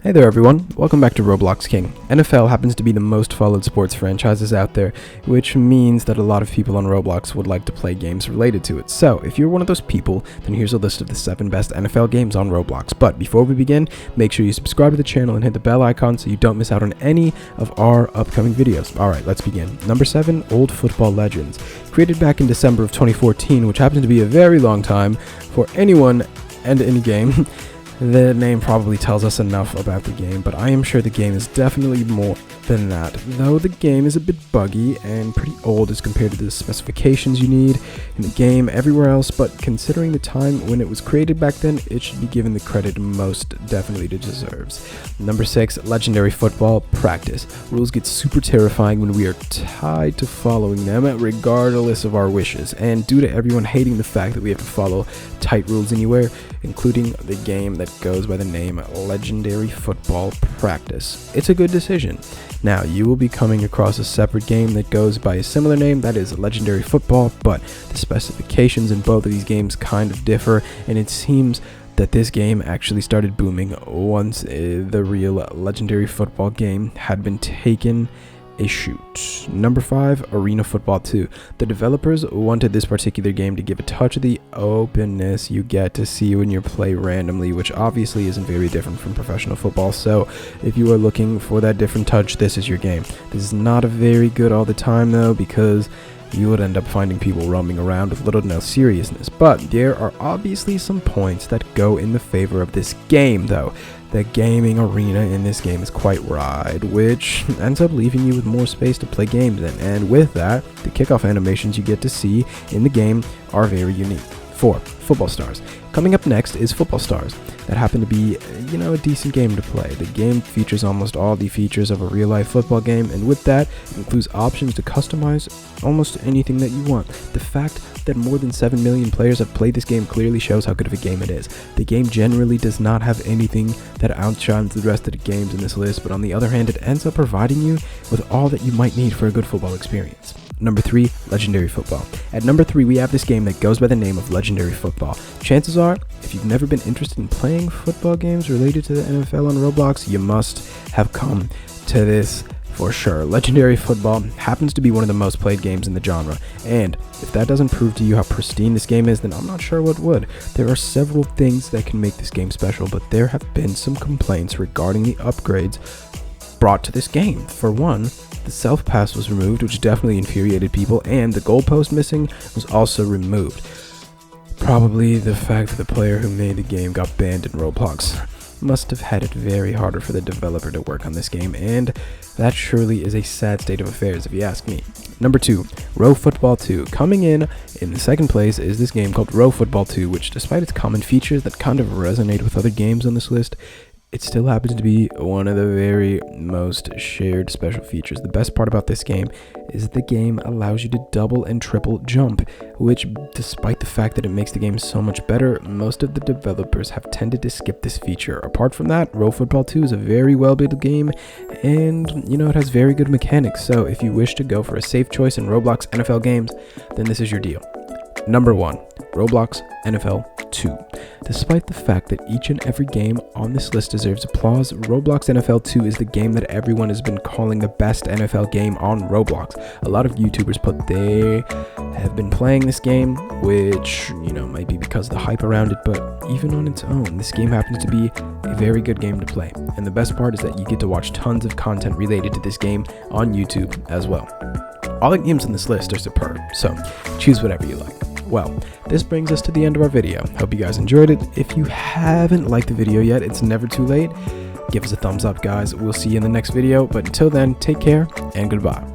Hey there everyone, welcome back to Roblox King. NFL happens to be the most followed sports franchises out there, which means that a lot of people on Roblox would like to play games related to it. So, if you're one of those people, then here's a list of the 7 best NFL games on Roblox. But before we begin, make sure you subscribe to the channel and hit the bell icon so you don't miss out on any of our upcoming videos. Alright, let's begin. Number 7, Old Football Legends. Created back in December of 2014, which happens to be a very long time for anyone and any game. The name probably tells us enough about the game, but I am sure the game is definitely more than that, though the game is a bit buggy and pretty old as compared to the specifications you need in the game everywhere else, but considering the time when it was created back then, it should be given the credit most definitely it deserves. Number 6, Legendary Football Practice. Rules get super terrifying when we are tied to following them regardless of our wishes, and due to everyone hating the fact that we have to follow tight rules anywhere, including the game that goes by the name Legendary Football Practice. It's a good decision. Now, you will be coming across a separate game that goes by a similar name, that is Legendary Football, but the specifications in both of these games kind of differ, and it seems that this game actually started booming once the real Legendary Football game had been taken a shoot. Number 5, Arena Football 2. The developers wanted this particular game to give a touch of the openness you get to see when you play randomly, which obviously isn't very different from professional football, so if you are looking for that different touch, this is your game. This is not a very good all the time though, because you would end up finding people roaming around with little to no seriousness, but there are obviously some points that go in the favor of this game though. The gaming arena in this game is quite wide, which ends up leaving you with more space to play games in, and with that, the kickoff animations you get to see in the game are very unique. 4, Football Stars. Coming up next is Football Stars. That happened to be, a decent game to play. The game features almost all the features of a real-life football game, and with that, it includes options to customize almost anything that you want. The fact that more than 7 million players have played this game clearly shows how good of a game it is. The game generally does not have anything that outshines the rest of the games in this list, but on the other hand, it ends up providing you with all that you might need for a good football experience. Number 3, Legendary Football. At number 3, we have this game that goes by the name of Legendary Football. Chances are, if you've never been interested in playing football games related to the NFL on Roblox, you must have come to this for sure. Legendary Football happens to be one of the most played games in the genre, and if that doesn't prove to you how pristine this game is, then I'm not sure what would. There are several things that can make this game special, but there have been some complaints regarding the upgrades brought to this game. For one, the self pass was removed, which definitely infuriated people, and the goalpost missing was also removed. Probably the fact that the player who made the game got banned in Roblox must have had it very harder for the developer to work on this game, and that surely is a sad state of affairs if you ask me. Number 2, Row Football 2. Coming in the second place is this game called Row Football 2, which despite its common features that kind of resonate with other games on this list, it still happens to be one of the very most shared special features. The best part about this game is the game allows you to double and triple jump, which despite the fact that it makes the game so much better, most of the developers have tended to skip this feature. Apart from that, Row Football 2 is a very well-built game, and it has very good mechanics, so if you wish to go for a safe choice in Roblox NFL games, then this is your deal. Number 1, Roblox NFL 2. Despite the fact that each and every game on this list deserves applause, Roblox NFL 2 is the game that everyone has been calling the best NFL game on Roblox. A lot of YouTubers put they have been playing this game, which, might be because of the hype around it, but even on its own, this game happens to be a very good game to play. And the best part is that you get to watch tons of content related to this game on YouTube as well. All the games on this list are superb, so choose whatever you like. Well, this brings us to the end of our video. Hope you guys enjoyed it. If you haven't liked the video yet, it's never too late. Give us a thumbs up, guys. We'll see you in the next video, but until then, take care and goodbye.